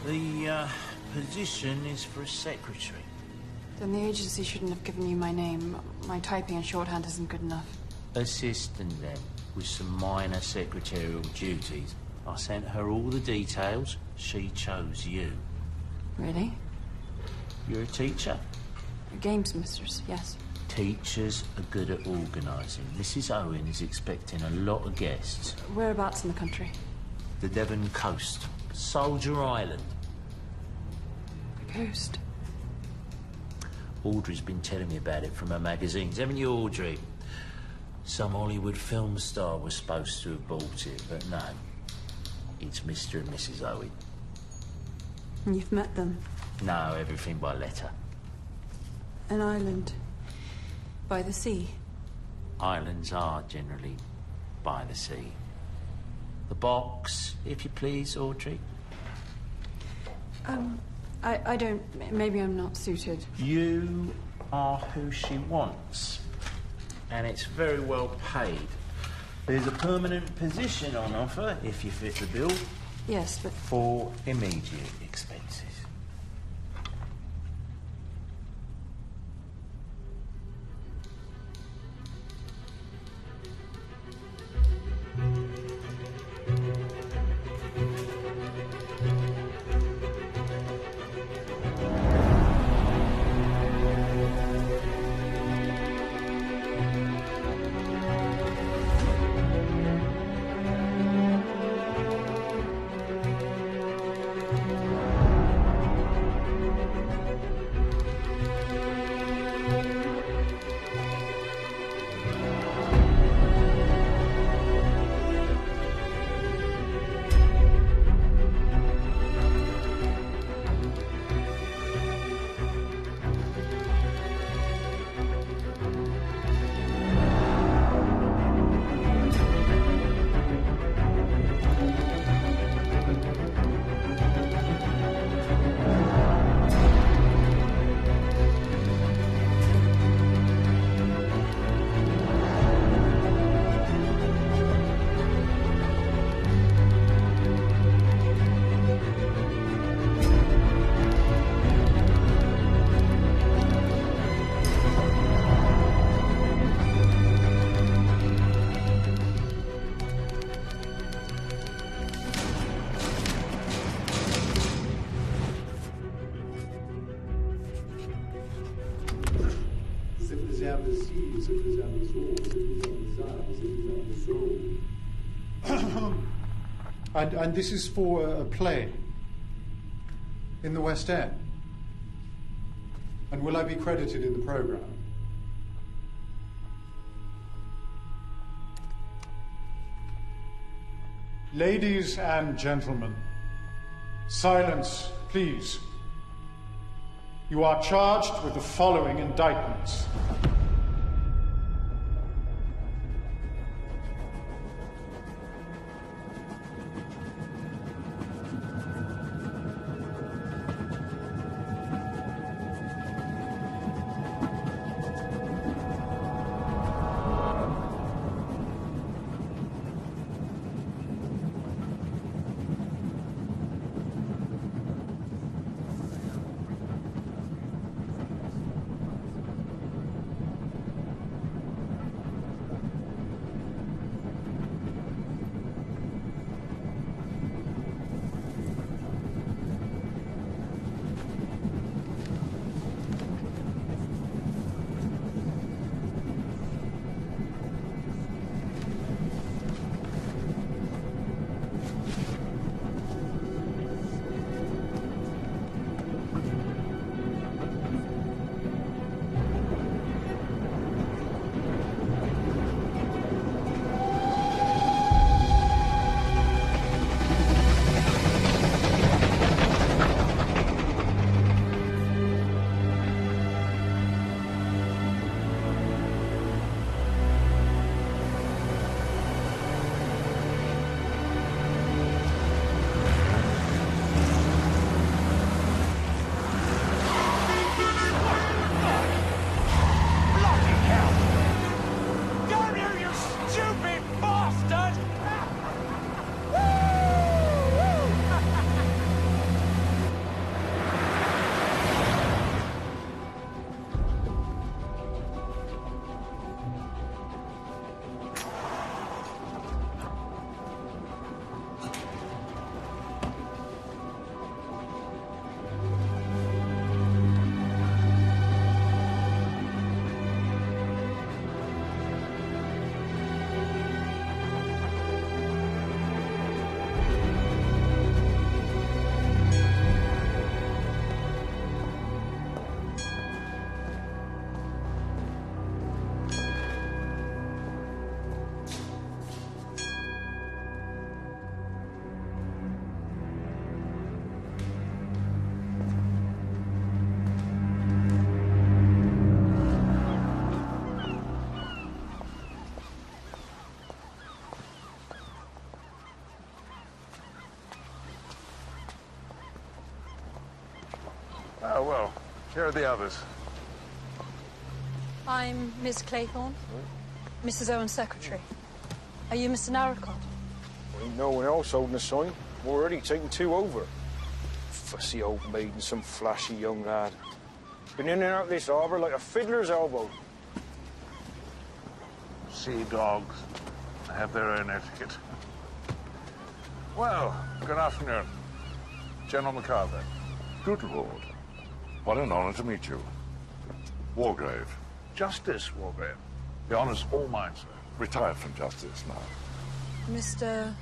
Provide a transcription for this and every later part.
The position is for a secretary. Then the agency shouldn't have given you my name. My typing and shorthand isn't good enough. Assistant, then, with some minor secretarial duties. I sent her all the details. She chose you. Really? You're a teacher? A games mistress, yes. Teachers are good at organising. Mrs. Owen is expecting a lot of guests. Whereabouts in the country? The Devon coast. Soldier Island. The coast. Audrey's been telling me about it from her magazines. Haven't you, Audrey? Some Hollywood film star was supposed to have bought it, but no. It's Mr. and Mrs. Owen. And you've met them? No, everything by letter. An island. By the sea? Islands are generally by the sea. The box, if you please, Audrey. I don't... Maybe I'm not suited. You are who she wants. And it's very well paid. There's a permanent position on offer, if you fit the bill. Yes, but... For immediate expenses. And this is for a play in the West End. And will I be credited in the programme? Ladies and gentlemen, silence, please. You are charged with the following indictments. well. Here are the others. I'm Miss Claythorne, Mrs. Owen's secretary. Are you Mr. Narracott? Ain't no one else holding a sign. We're already taking 2 over. Fussy old maid and some flashy young lad. Been in and out this harbour like a fiddler's elbow. Sea dogs have their own etiquette. Well, good afternoon. General MacArthur. Good Lord. What an honor to meet you. Wargrave. Justice, Wargrave. The honor's all mine, sir. Retired from justice now. Mr.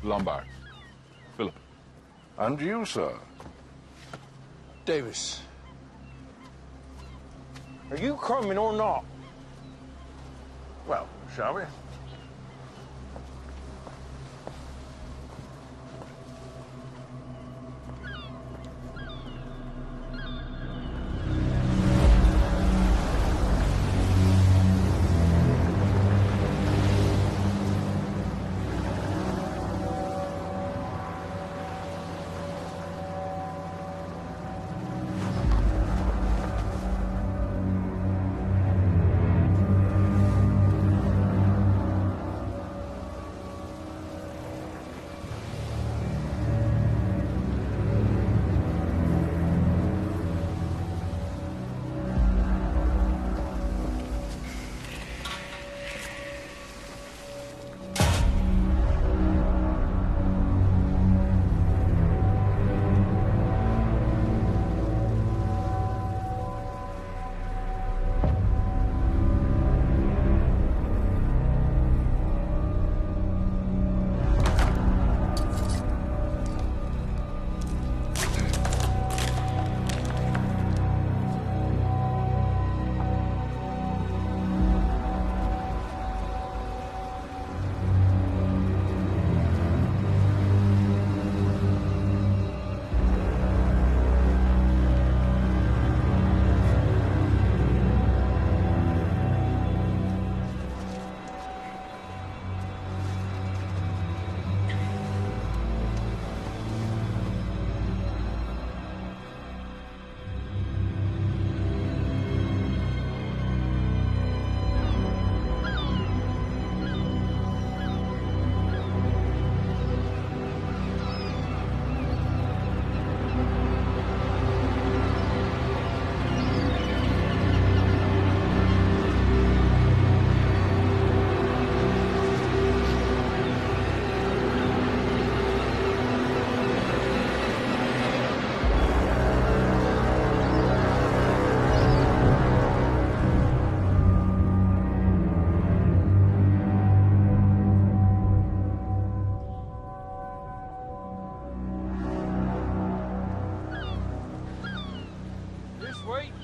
Lombard. Philip. And you, sir? Davis. Are you coming or not? Well, shall we?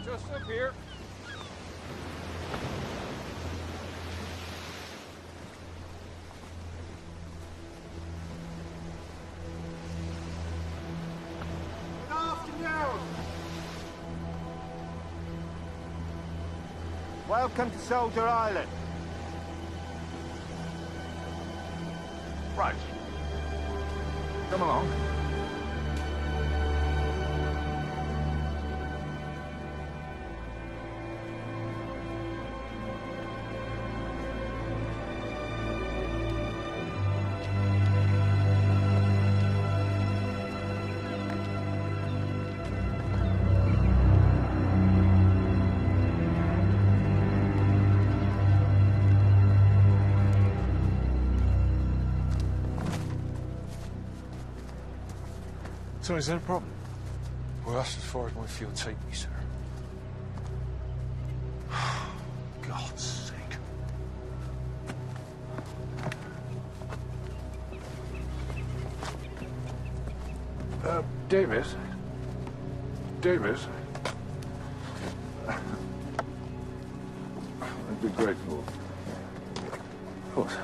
Just up here. Good afternoon. Welcome to Soldier Island. Right. Come along. So is that a problem? Well, that's as far as my field take me, sir. God's sake. Davis? Davis? I'd be grateful. Of course.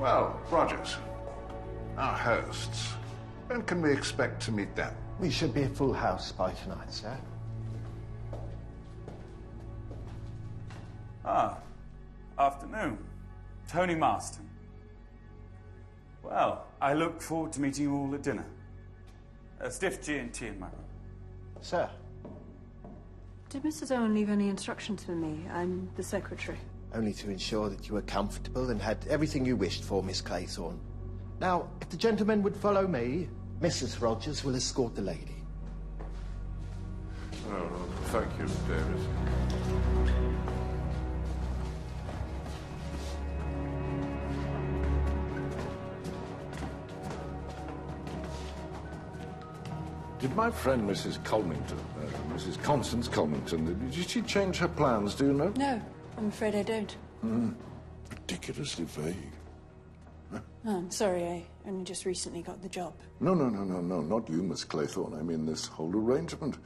Well, Rogers, our hosts. When can we expect to meet them? We should be a full house by tonight, sir. Ah, afternoon. Tony Marston. Well, I look forward to meeting you all at dinner. A stiff G&T in my room. Sir. Did Mrs. Owen leave any instructions for me? I'm the secretary. Only to ensure that you were comfortable and had everything you wished for, Miss Claythorne. Now, if the gentlemen would follow me, Mrs. Rogers will escort the lady. Oh, thank you, David. Did my friend Mrs. Colmington, Mrs. Constance Colmington, did she change her plans, do you know? No, I'm afraid I don't. Ridiculously vague. Oh, I'm sorry, I only just recently got the job. No, not you, Miss Claythorne. I mean this whole arrangement.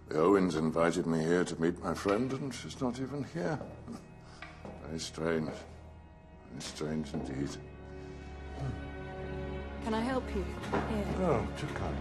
The Owens invited me here to meet my friend, and she's not even here. Very strange. Very strange indeed. Can I help you? Here. Oh, too kind.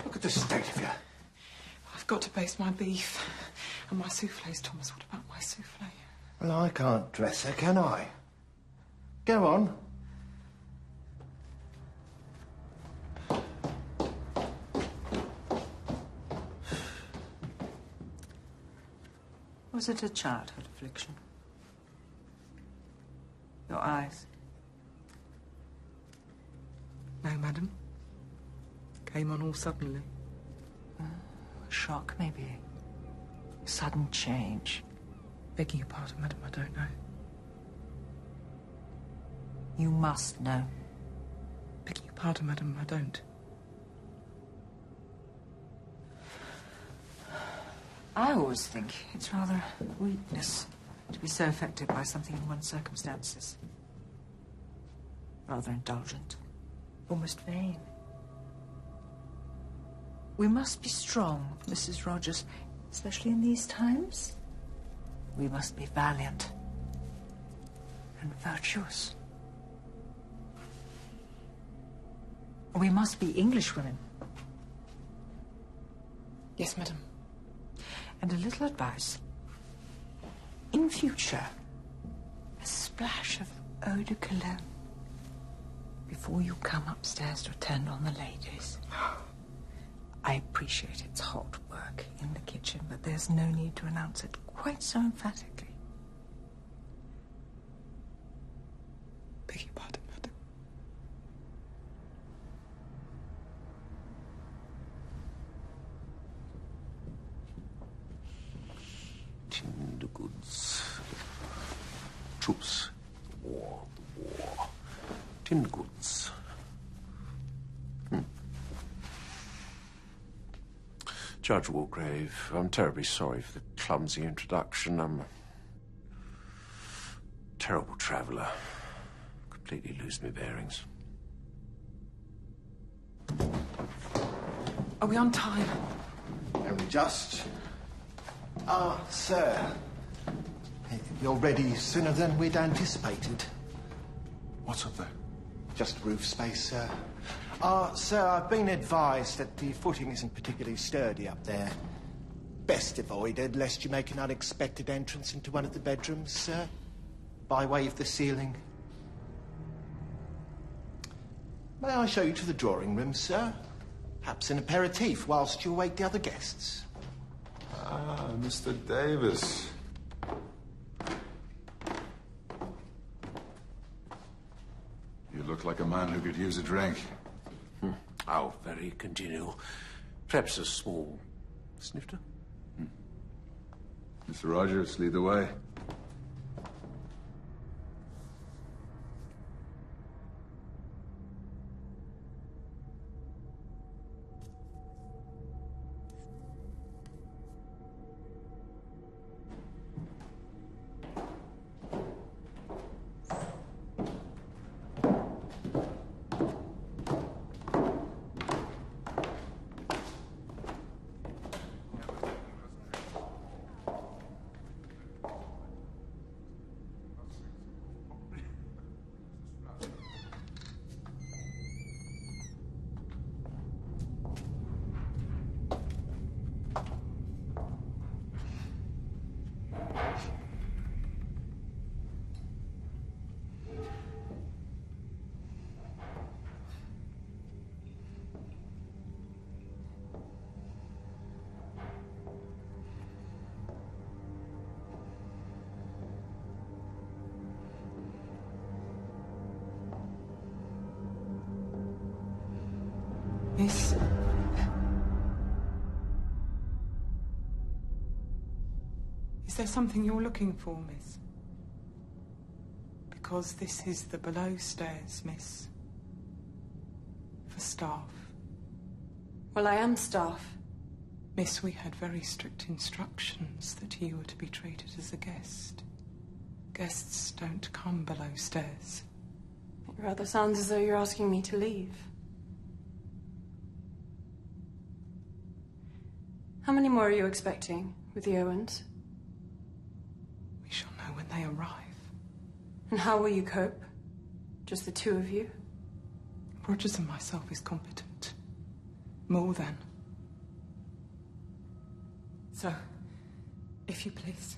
Look at the state of you. I've got to baste my beef. And my soufflés, Thomas. What about my souffle? Well, I can't dress her, can I? Go on. Was it a childhood affliction? Your eyes? No, madam. Came on all suddenly. Shock, maybe. Sudden change. Begging your pardon, madam, I don't know. You must know. Begging your pardon, madam, I don't. I always think it's rather weakness to be so affected by something in one's circumstances. Rather indulgent. Almost vain. We must be strong, Mrs. Rogers, especially in these times. We must be valiant and virtuous. We must be Englishwomen. Yes, madam. And a little advice. In future, a splash of eau de cologne before you come upstairs to attend on the ladies. I appreciate it's hot work in the kitchen, but there's no need to announce it quite so emphatically. Beg your pardon, madam. Tinned goods. Troops. The war. Tinned goods. Judge Walgrave, I'm terribly sorry for the clumsy introduction. I'm a terrible traveller. Completely lose my bearings. Are we on time? Only just. Ah, sir. You're ready sooner than we'd anticipated. What's up there? Just roof space, sir. Sir, I've been advised that the footing isn't particularly sturdy up there. Best avoided, lest you make an unexpected entrance into one of the bedrooms, sir. By way of the ceiling. May I show you to the drawing room, sir? Perhaps an aperitif whilst you await the other guests. Ah, Mr. Davis. You look like a man who could use a drink. How very congenial. Perhaps a small snifter? Mr. Rogers, lead the way. Miss? Is there something you're looking for, miss? Because this is the below stairs, miss. For staff. Well, I am staff. Miss, we had very strict instructions that you were to be treated as a guest. Guests don't come below stairs. It rather sounds as though you're asking me to leave. How many more are you expecting with the Owens? We shall know when they arrive. And how will you cope? Just the two of you? Rogers and myself is competent. More than. So, if you please.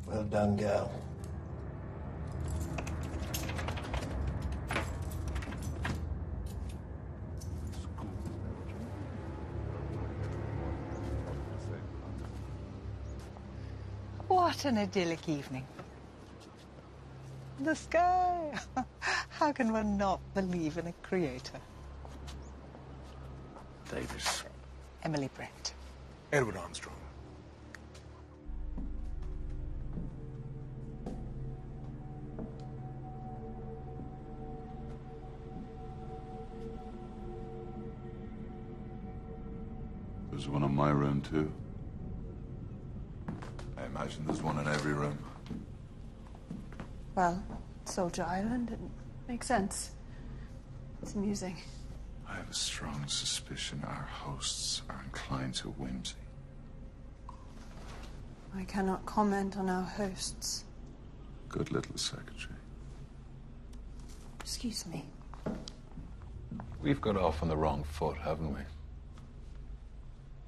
Well done, girl. What an idyllic evening. The sky. How can one not believe in a creator? Davis. Emily Brent. Edward Armstrong. There's one in my room, too. I imagine there's one in every room. Well, Soldier Island, it makes sense. It's amusing. I have a strong suspicion our hosts are inclined to whimsy. I cannot comment on our hosts. Good little secretary. Excuse me. We've got off on the wrong foot, haven't we?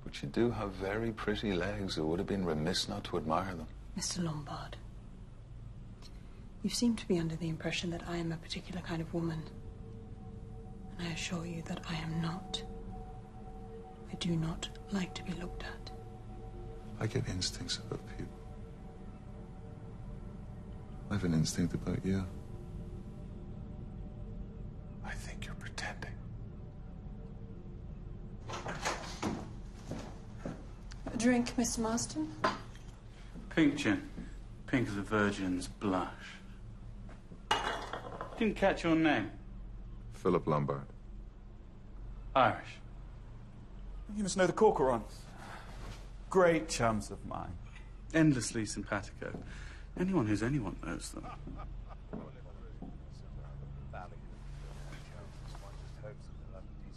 But you do have very pretty legs. It would have been remiss not to admire them. Mr. Lombard, you seem to be under the impression that I am a particular kind of woman. And I assure you that I am not. I do not like to be looked at. I get instincts about people. I have an instinct about you. I think you're pretending. A drink, Mr. Marston? Pink gin. Pink as a virgin's blush. Didn't catch your name. Philip Lombard. Irish. You must know the Corcorans. Great chums of mine. Endlessly simpatico. Anyone who's anyone knows them.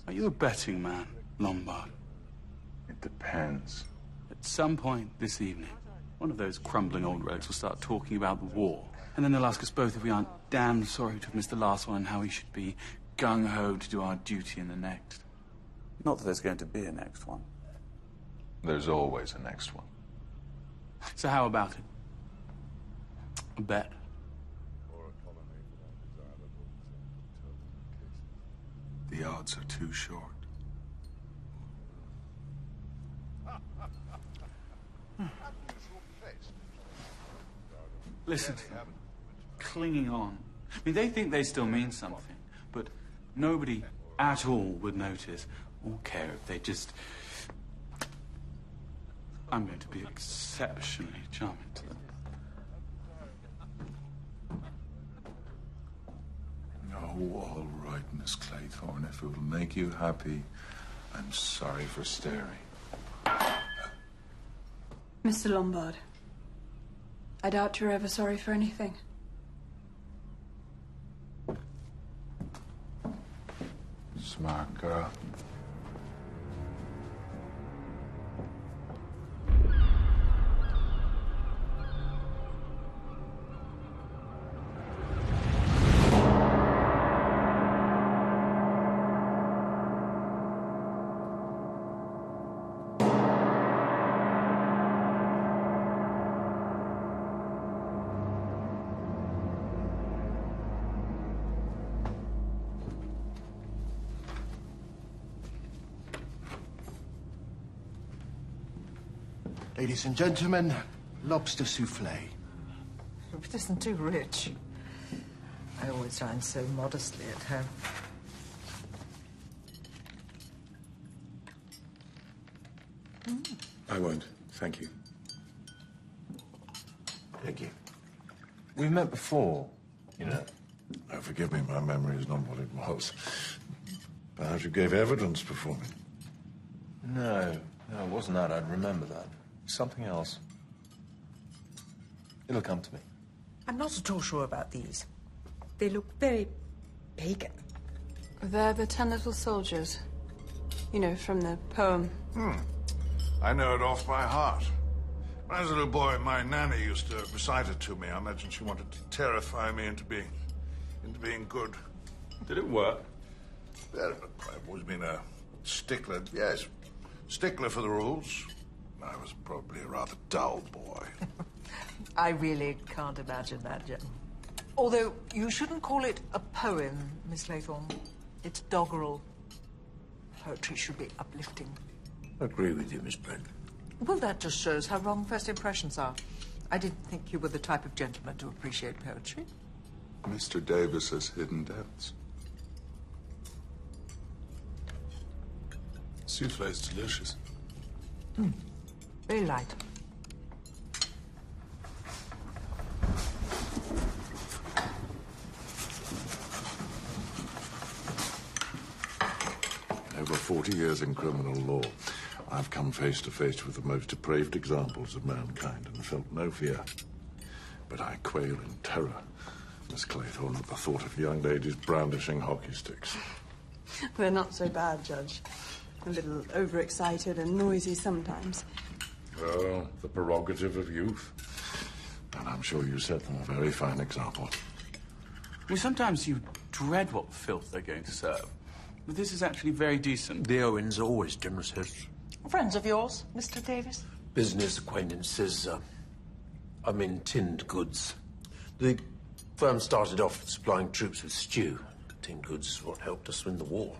Are you a betting man, Lombard? It depends. At some point this evening, one of those crumbling old rogues will start talking about the war. And then they'll ask us both if we aren't damned sorry to have missed the last one and how we should be gung-ho to do our duty in the next. Not that there's going to be a next one. There's always a next one. So how about it? A bet? The odds are too short. Listen to them. Clinging on. I mean, they think they still mean something, but nobody at all would notice or care if they just... I'm going to be exceptionally charming to them. Oh, all right, Miss Claythorne. If it will make you happy, I'm sorry for staring. Mr. Lombard, I doubt you're ever sorry for anything. Smart girl. Ladies and gentlemen, lobster souffle. Hope it isn't too rich. I always dine so modestly at home. I won't, thank you. Thank you. We've met before, you know. Oh, forgive me, my memory is not what it was. Perhaps you gave evidence before me. No, it wasn't that. I'd remember that. Something else. It'll come to me. I'm not at all sure about these. They look very pagan. They're the 10 little soldiers. You know, from the poem. I know it off by heart. When I was a little boy, my nanny used to recite it to me. I imagine she wanted to terrify me into being good. Did it work? Well, I've always been a stickler, yes. Stickler for the rules. I was probably a rather dull boy. I really can't imagine that, Jen. Although, you shouldn't call it a poem, Miss Claythorne. It's doggerel. Poetry should be uplifting. I agree with you, Miss Brent. Well, that just shows how wrong first impressions are. I didn't think you were the type of gentleman to appreciate poetry. Mr. Davis has hidden depths. Souffle is delicious. Very light. Over 40 years in criminal law, I've come face to face with the most depraved examples of mankind and felt no fear. But I quail in terror, Miss Claythorne, at the thought of young ladies brandishing hockey sticks. They're not so bad, Judge. A little overexcited and noisy sometimes. Oh, the prerogative of youth. And I'm sure you set them a very fine example. Well, sometimes you dread what filth they're going to serve. But this is actually very decent. The Owens are always generous here. Friends of yours, Mr. Davis? Business acquaintances. I'm in tinned goods. The firm started off supplying troops with stew. Tinned goods is what helped us win the war.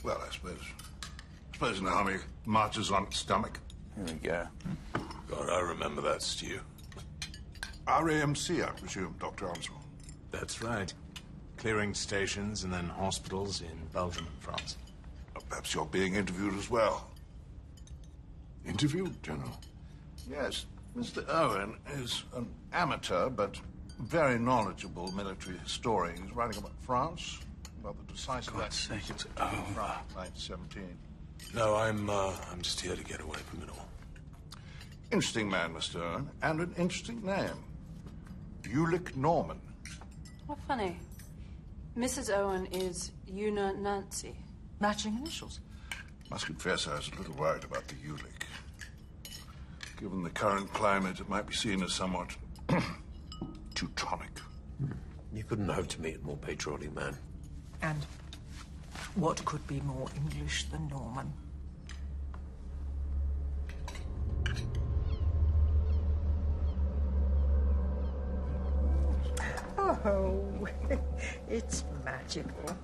Well, I suppose an army marches on its stomach. Here we go. God, I remember that stew. RAMC, I presume, Dr. Armstrong. That's right. Clearing stations and then hospitals in Belgium and France. Perhaps you're being interviewed as well. Interviewed, General? Yes. Mr. Owen is an amateur but very knowledgeable military historian. He's writing about France, about the decisive action of France, 1917. No, I'm just here to get away from it all. Interesting man, Mr. Owen, and an interesting name. Ulick Norman. How funny. Mrs. Owen is Una Nancy. Matching initials. Must confess I was a little worried about the Ulick. Given the current climate, it might be seen as somewhat Teutonic. You couldn't hope to meet a more patriotic man. And what could be more English than Norman? Oh, it's magical.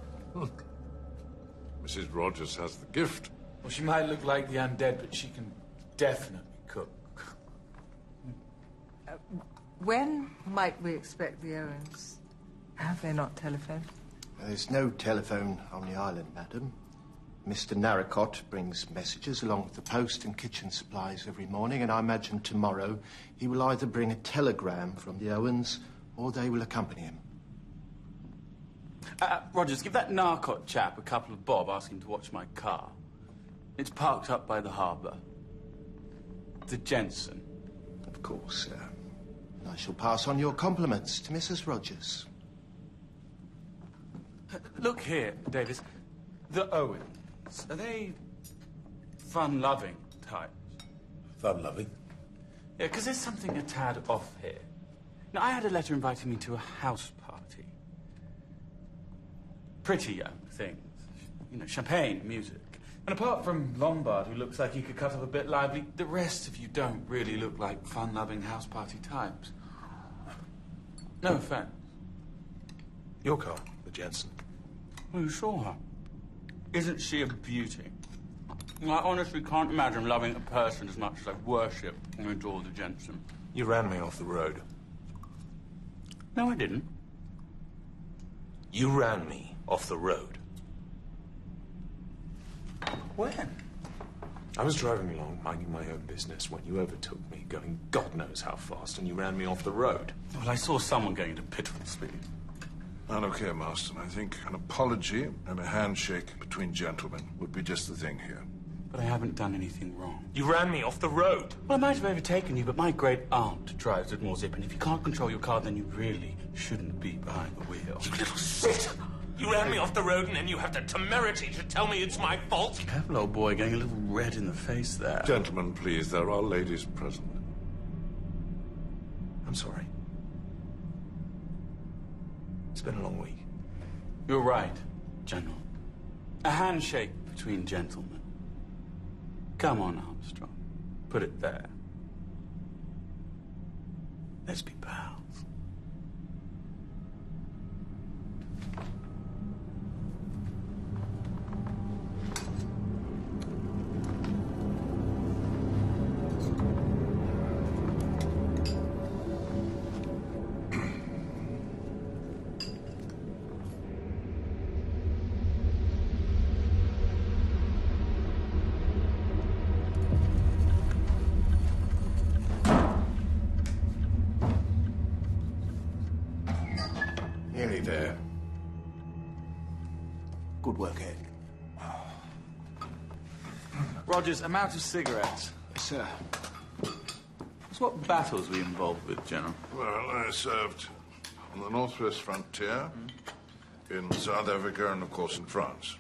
Mrs. Rogers has the gift. Well, she might look like the undead, but she can definitely cook. When might we expect the Owens? Have they not telephoned? There's no telephone on the island, madam. Mr. Narracott brings messages along with the post and kitchen supplies every morning, and I imagine tomorrow he will either bring a telegram from the Owens or they will accompany him. Rogers, give that Narcot chap a couple of bob, ask him to watch my car. It's parked up by the harbour. The Jensen. Of course, sir. I shall pass on your compliments to Mrs. Rogers. Look here, Davis. The Owens, are they fun-loving types? Fun-loving? Yeah, because there's something a tad off here. Now, I had a letter inviting me to a house party. Pretty young things. You know, champagne, music. And apart from Lombard, who looks like he could cut up a bit lively, the rest of you don't really look like fun-loving house party types. No offense. Your car, the Jensen. Well, you saw her. Isn't she a beauty? I honestly can't imagine loving a person as much as I worship and adore the Jensen. You ran me off the road. No, I didn't. You ran me off the road. When? I was driving along, minding my own business, when you overtook me, going God knows how fast, and you ran me off the road. Well, I saw someone going into pitiful speed. I don't care, Marston. I think an apology and a handshake between gentlemen would be just the thing here. But I haven't done anything wrong. You ran me off the road. Well, I might have overtaken you, but my great aunt drives with more zip, and if you can't control your car, then you really shouldn't be behind the wheel. You little shit! You ran me off the road, and then you have the temerity to tell me it's my fault? Careful, old boy, getting a little red in the face there. Gentlemen, please, there are ladies present. I'm sorry. It's been a long week. You're right, General. A handshake between gentlemen. Come on, Armstrong. Put it there. Let's be pals. Nearly there. Good work, Ed. Rogers, I'm out of cigarettes. Sir. So what battles were you involved with, General? Well, I served on the northwest frontier, in South Africa, and of course in France.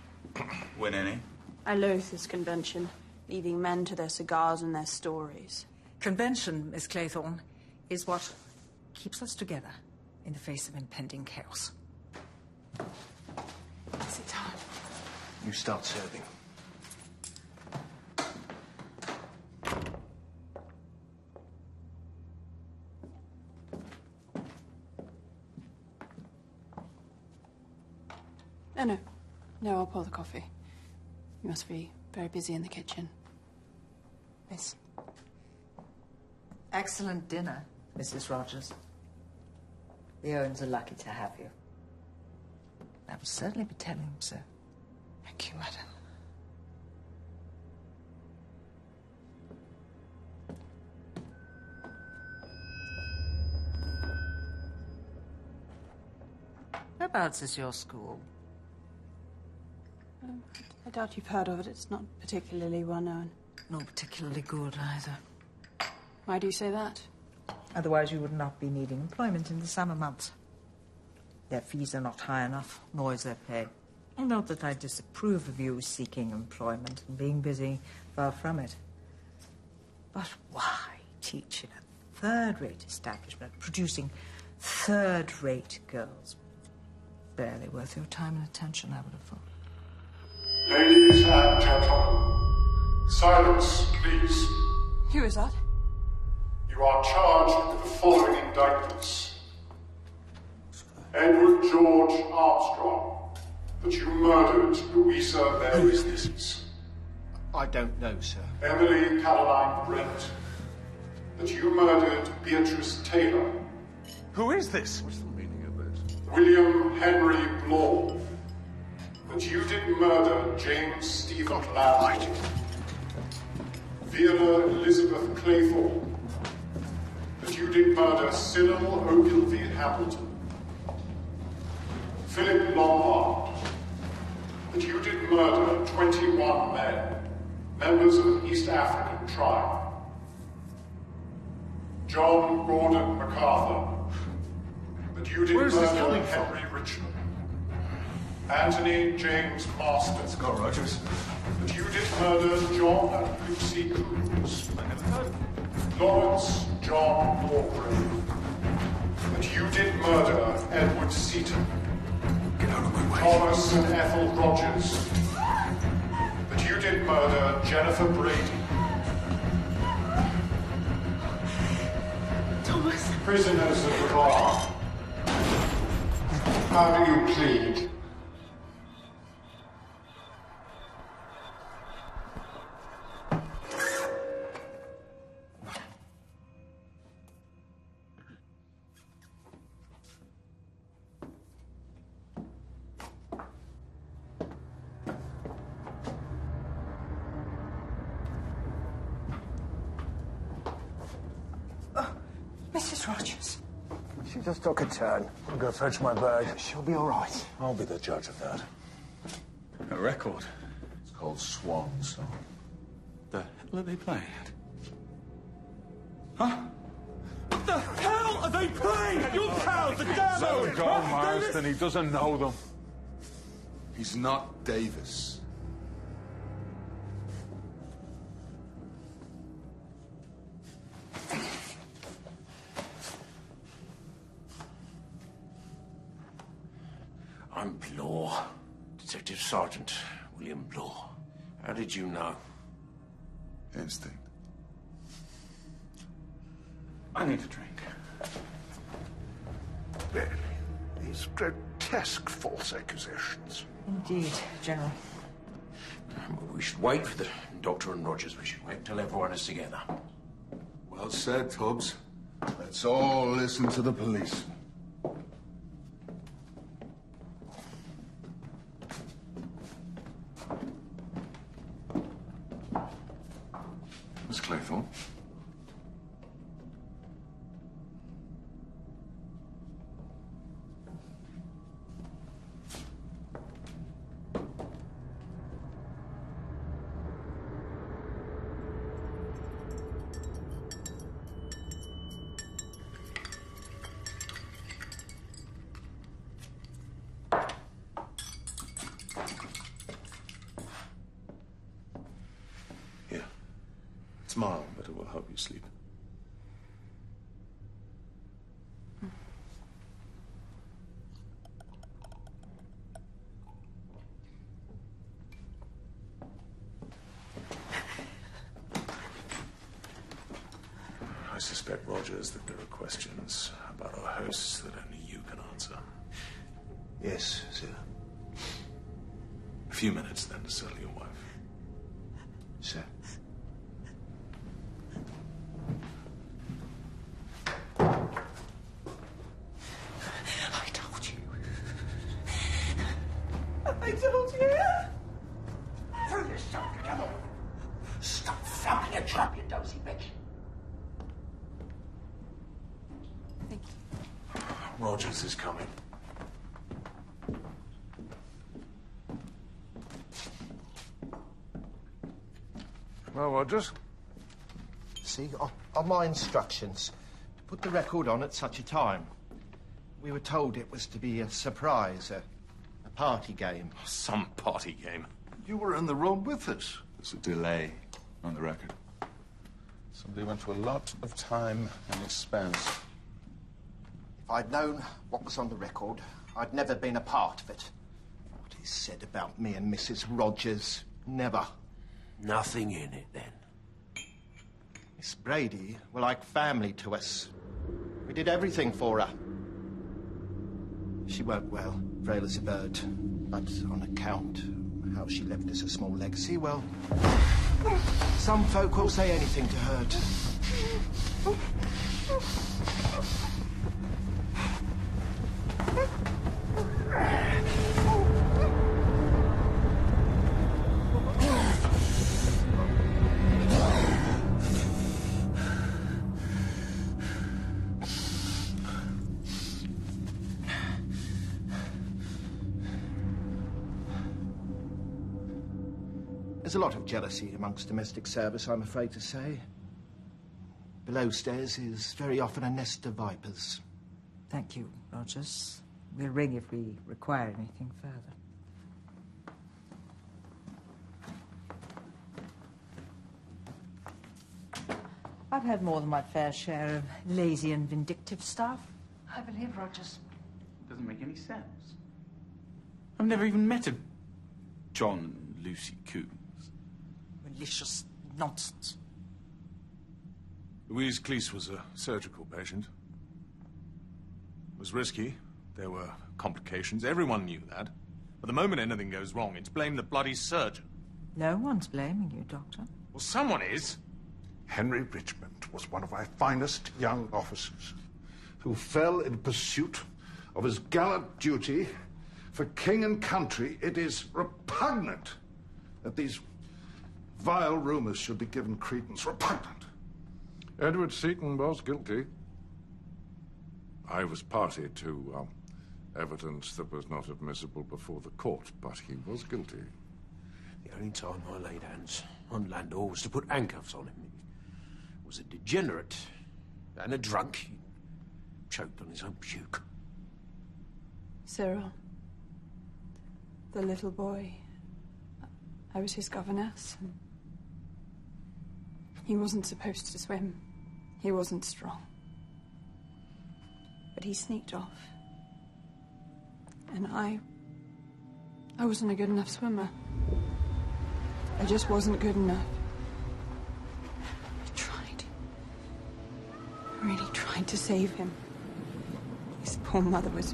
Win any? I loathe this convention, leaving men to their cigars and their stories. Convention, Miss Claythorne, is what keeps us together in the face of impending chaos. Is it time? You start serving. No. No, I'll pour the coffee. You must be very busy in the kitchen. Miss. Excellent dinner, Mrs. Rogers. The Owens are lucky to have you. I will certainly be telling them so. Thank you, madam. Whereabouts is your school? I doubt you've heard of it. It's not particularly well known. Not particularly good, either. Why do you say that? Otherwise you would not be needing employment in the summer months. Their fees are not high enough, nor is their pay. Not that I disapprove of you seeking employment and being busy, far from it. But why teach in a third-rate establishment, producing third-rate girls? Barely worth your time and attention, I would have thought. Ladies and gentlemen, silence, please. Who is that? You are charged with the following indictments. Edward George Armstrong, that you murdered Louisa Mary Leeds. I don't know, sir. Emily Caroline Brent, that you murdered Beatrice Taylor. Who is this? What's the meaning of this? William Henry Blaw, that you did murder James Stephen Lamb. Vera Elizabeth Claythorne, that you did murder Cyril Ogilvy Hamilton. Philip Lombard, that you did murder 21 men, members of an East African tribe. John Gordon MacArthur, that you did murder Henry Richmond. Anthony James Marston. Scott Rogers. That you did murder John and Lucy Coombs. Lawrence John Wargrave. That you did murder Edward Seaton. Get out of my way. Thomas and Ethel Rogers. That you did murder Jennifer Brady. Thomas. Prisoners of the bar. How do you plead? Mrs. Rogers. She just took a turn. I'll go fetch my bag. She'll be all right. I'll be the judge of that. A record. It's called Swan Song. The hell are they playing? Huh? What the hell are they playing? You cows, the damn So Owen! go, Marston. He doesn't know them. He's not Davis. I'm Blaw. Detective Sergeant William Blaw. How did you know? Instinct. I need a drink. Really? These grotesque false accusations. Indeed, General. We should wait for the Doctor and Rogers. We should wait until everyone is together. Well said, Tubbs. Let's all listen to the police. Miss Claythorne. It's mild, but it will help you sleep. I suspect, Rogers, that there are questions about our hosts that only you can answer. Yes, sir. A few minutes, then, to settle your wife. Sir. I told you. I told you. Throw yourself together. Stop flapping your trap, you dozy bitch. Rogers is coming. Well, Rogers? See, on my instructions, to put the record on at such a time. We were told it was to be a surprise, a party game. Some party game. You were in the room with us. There's a delay on the record. Somebody went to a lot of time and expense. If I'd known what was on the record, I'd never been a part of it. What is said about me and Mrs. Rogers, never. Nothing in it, then. Miss Brady were like family to us. We did everything for her. She weren't well, frail as a bird. But on account of how she left us a small legacy, well, some folk will say anything to hurt. There's a lot of jealousy amongst domestic service, I'm afraid to say. Below stairs is very often a nest of vipers. Thank you, Rogers. We'll ring if we require anything further. I've had more than my fair share of lazy and vindictive staff. I believe, Rogers. It doesn't make any sense. I've never even met a John and Lucy Coombs. Malicious nonsense. Louise Cleese was a surgical patient. It was risky. There were complications. Everyone knew that. But the moment anything goes wrong, it's blame the bloody surgeon. No one's blaming you, Doctor. Well, someone is. Henry Richmond was one of our finest young officers who fell in pursuit of his gallant duty for king and country. It is repugnant that these vile rumors should be given credence. Repugnant. Edward Seaton was guilty. I was party to evidence that was not admissible before the court, but he was guilty. The only time I laid hands on Landor was to put handcuffs on him. He was a degenerate and a drunk. He choked on his own puke. Cyril, the little boy, I was his governess. And he wasn't supposed to swim. He wasn't strong. But he sneaked off. And I wasn't a good enough swimmer. I just wasn't good enough. I tried. I really tried to save him. His poor mother was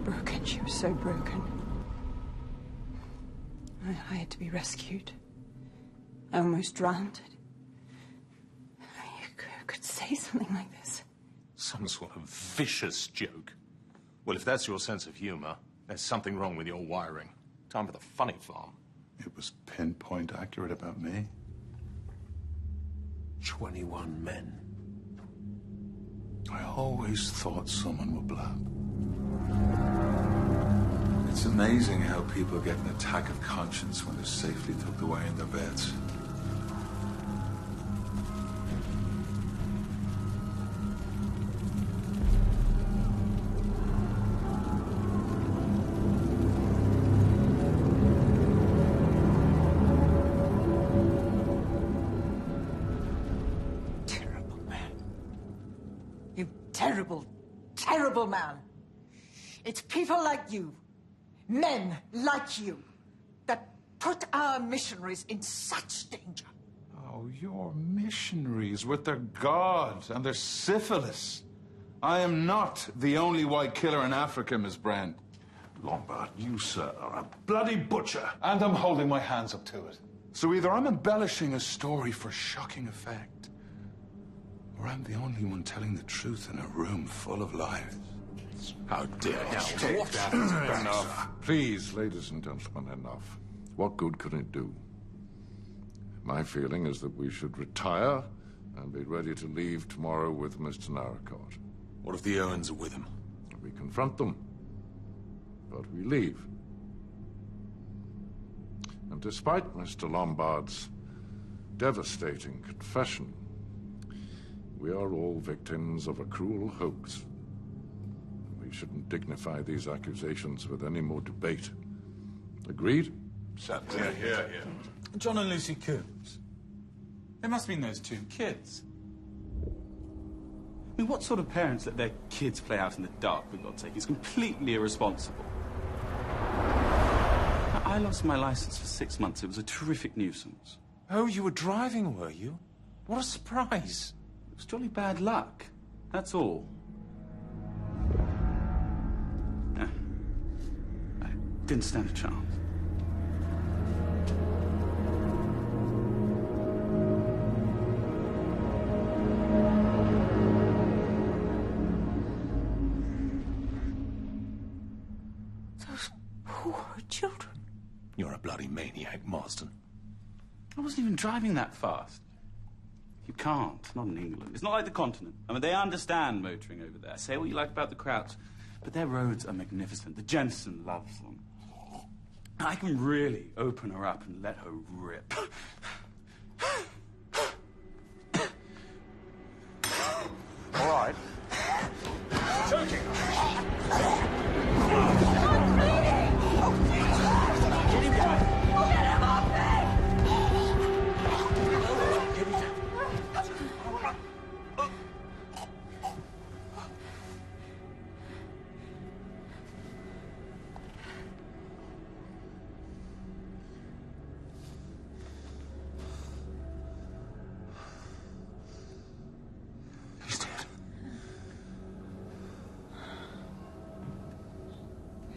broken. She was so broken. I had to be rescued. I almost drowned. You could say something like this. Some sort of vicious joke. Well, if that's your sense of humor, there's something wrong with your wiring. Time for the funny farm. It was pinpoint accurate about me. 21 men. I always thought someone would blab. It's amazing how people get an attack of conscience when they're safely tucked away in their beds. terrible man. It's people like you, men like you, that put our missionaries in such danger. Oh, your missionaries with their God and their syphilis. I am not the only white killer in Africa, Miss Brand. Lombard, you, sir, are a bloody butcher. And I'm holding my hands up to it. So either I'm embellishing a story for shocking effect, or I'm the only one telling the truth in a room full of lies. How dare you? Enough. Please, ladies and gentlemen, enough. What good could it do? My feeling is that we should retire and be ready to leave tomorrow with Mr. Narracott. What if the Owens are with him? We confront them, but we leave. And despite Mr. Lombard's devastating confession, we are all victims of a cruel hoax. We shouldn't dignify these accusations with any more debate. Agreed? Yeah. John and Lucy Coombs. They must have been those two kids. I mean, what sort of parents let their kids play out in the dark, for God's sake? It's completely irresponsible. I lost my license for 6 months. It was a terrific nuisance. Oh, you were driving, were you? What a surprise. It was jolly bad luck. That's all. I didn't stand a chance. Those poor children. You're a bloody maniac, Marston. I wasn't even driving that fast. You can't, not in England. It's not like the continent. I mean, they understand motoring over there. Say what you like about the crowds, but their roads are magnificent. The Jensen loves them. I can really open her up and let her rip. All right. Choking.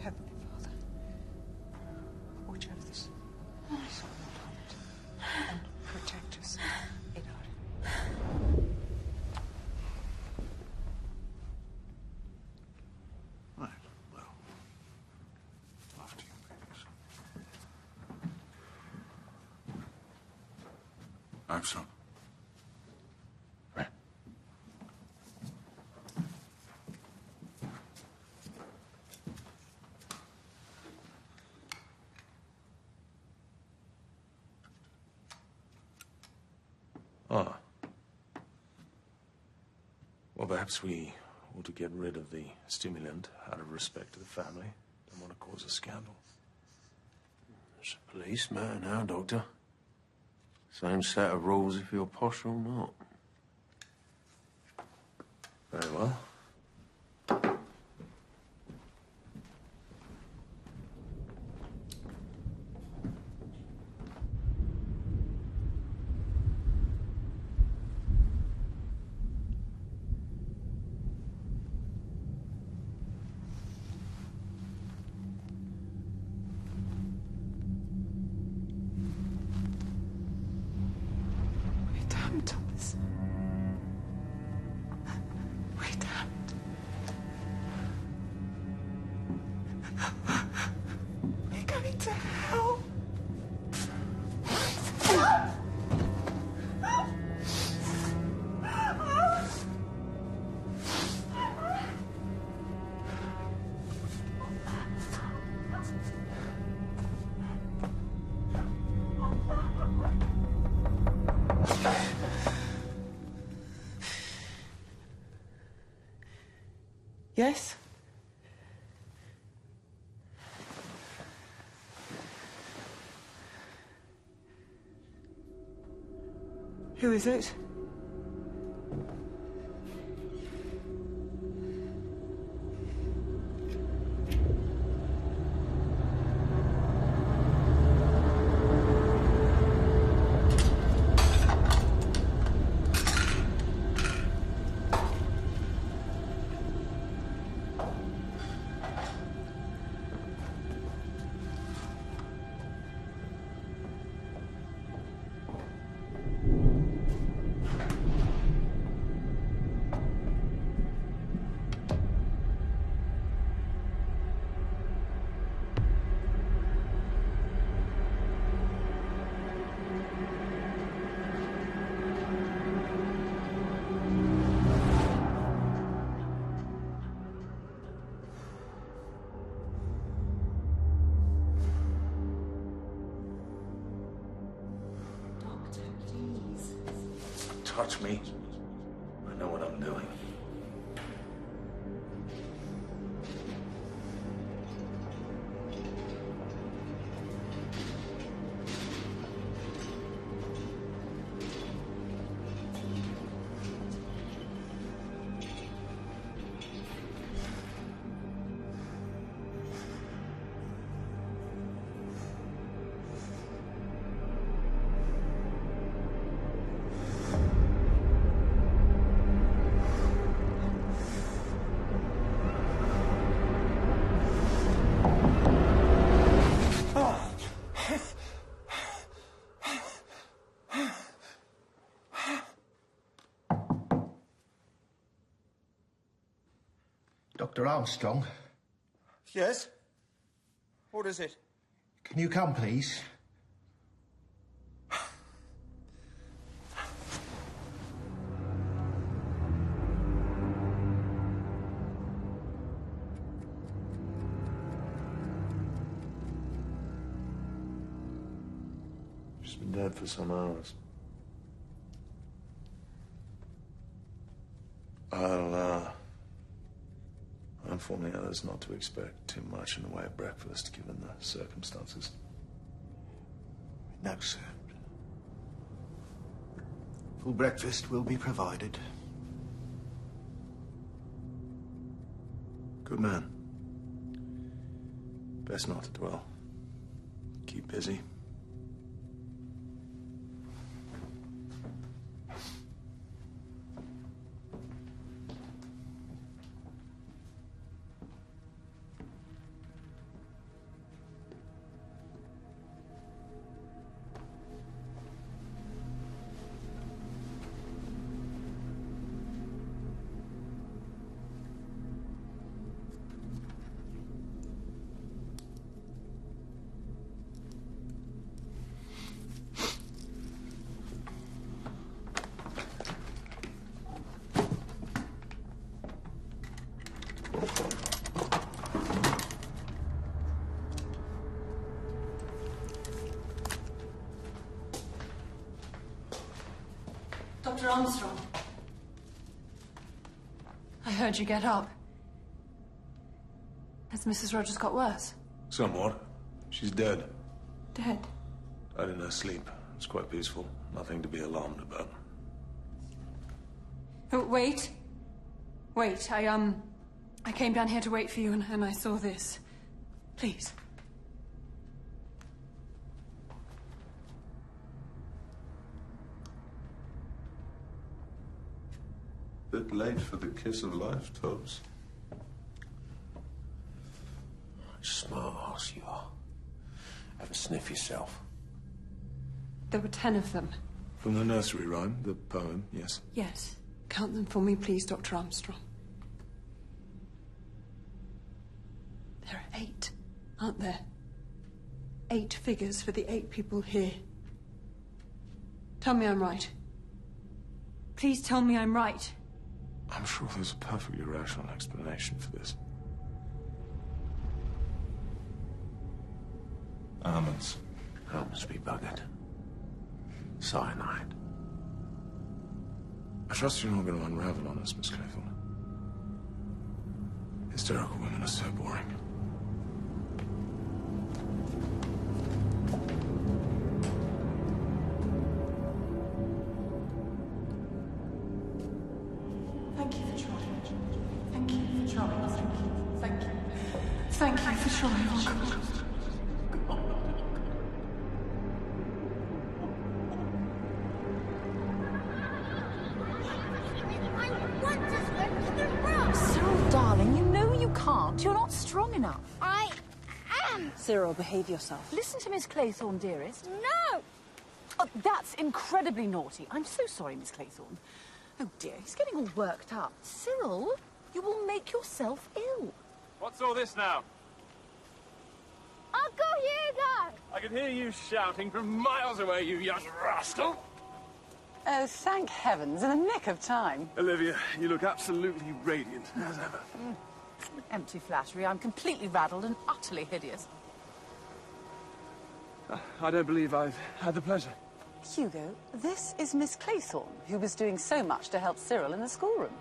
Heavenly Father, watch over this and protect us in our... Right, well, after you, please. I'm sorry. Ah. Well, perhaps we ought to get rid of the stimulant out of respect to the family. Don't want to cause a scandal. It's a police matter now, Doctor. Same set of rules if you're posh or not. Very well. We're damned, Thomas. We're damned. We're going to hell. Yes? Who is it? touch me. I know what I'm doing. Dr. Armstrong, Yes? What is it? can you come, please? She's been dead for some hours. I'll inform the others not to expect too much in the way of breakfast, given the circumstances. No, sir. Full breakfast will be provided. Good man. Best not to dwell. Keep busy. Dr. Armstrong. I heard you get up. Has Mrs. Rogers got worse? Somewhat. She's dead. Dead? Died in her sleep. It's quite peaceful. Nothing to be alarmed about. Oh, wait. Wait, I came down here to wait for you and I saw this. Please. Bit late for the kiss of life, Tubbs. Smart ass you are. Have a sniff yourself. There were 10 of them. From the nursery rhyme, the poem, yes. Yes. Count them for me, please, Dr. Armstrong. There are 8, aren't there? 8 figures for the 8 people here. Tell me I'm right. Please tell me I'm right. I'm sure there's a perfectly rational explanation for this. Almonds. Almonds be buggered. Cyanide. I trust you're not going to unravel on us, Miss Claythorne. Hysterical women are so boring. Thank you for trying. Thank you for trying. Thank you. Thank you for trying. Oh, God. Cyril, darling, you know you can't. You're not strong enough. I am. Cyril, behave yourself. Listen to Miss Claythorne, dearest. No. Oh, that's incredibly naughty. I'm so sorry, Miss Claythorne. Oh, dear, he's getting all worked up. Cyril, you will make yourself ill. What's all this now? Uncle Hugo! I can hear you shouting from miles away, you young rascal. Oh, thank heavens, in the nick of time. Olivia, you look absolutely radiant, as ever. Empty flattery. I'm completely raddled and utterly hideous. I don't believe I've had the pleasure. Hugo, this is Miss Claythorne, who was doing so much to help Cyril in the schoolroom.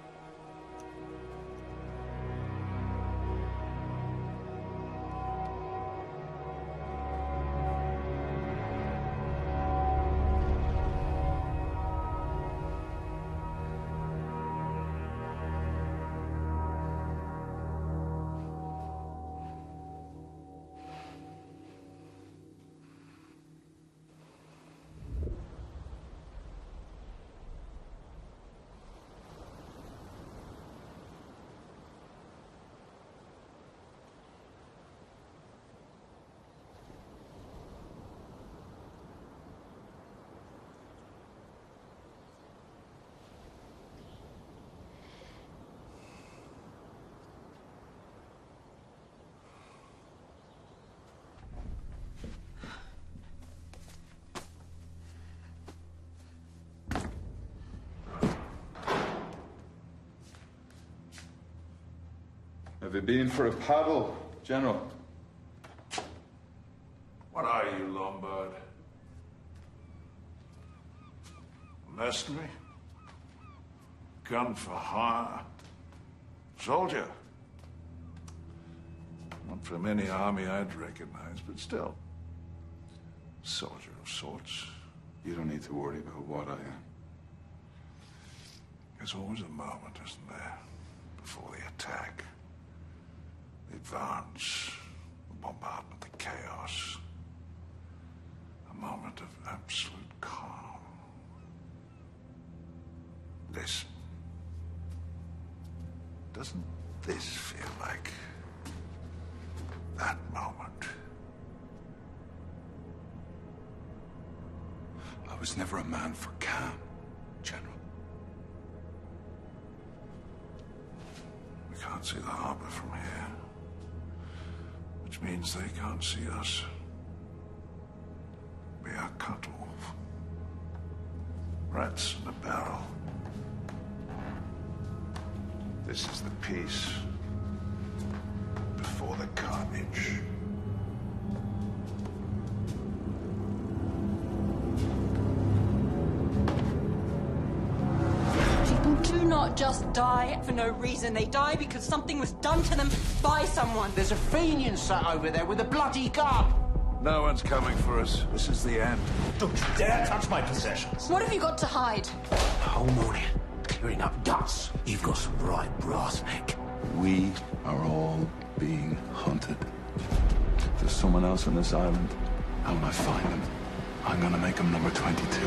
Have you been for a paddle, General? What are you, Lombard? Mercenary? Gun for hire? Soldier? Not from any army I'd recognize, but still. Soldier of sorts. You don't need to worry about what I am. There's always a moment, isn't there? Before the attack. The advance, the bombardment, the chaos. A moment of absolute calm. Listen. Doesn't this feel like that moment? I was never a man for calm, General. We can't see the harbor from here. Which means they can't see us. We are cut off. Rats in a barrel. This is the peace before the carnage. People do not just die for no reason. They die because something was done to them by someone. There's a Fenian sat over there with a bloody gun. No one's coming for us. This is the end. Don't you dare touch my possessions. What have you got to hide? The whole morning, clearing up guts. You've got some right brass neck. We are all being hunted. There's someone else on this island, and when I find him, I'm gonna make him number 22.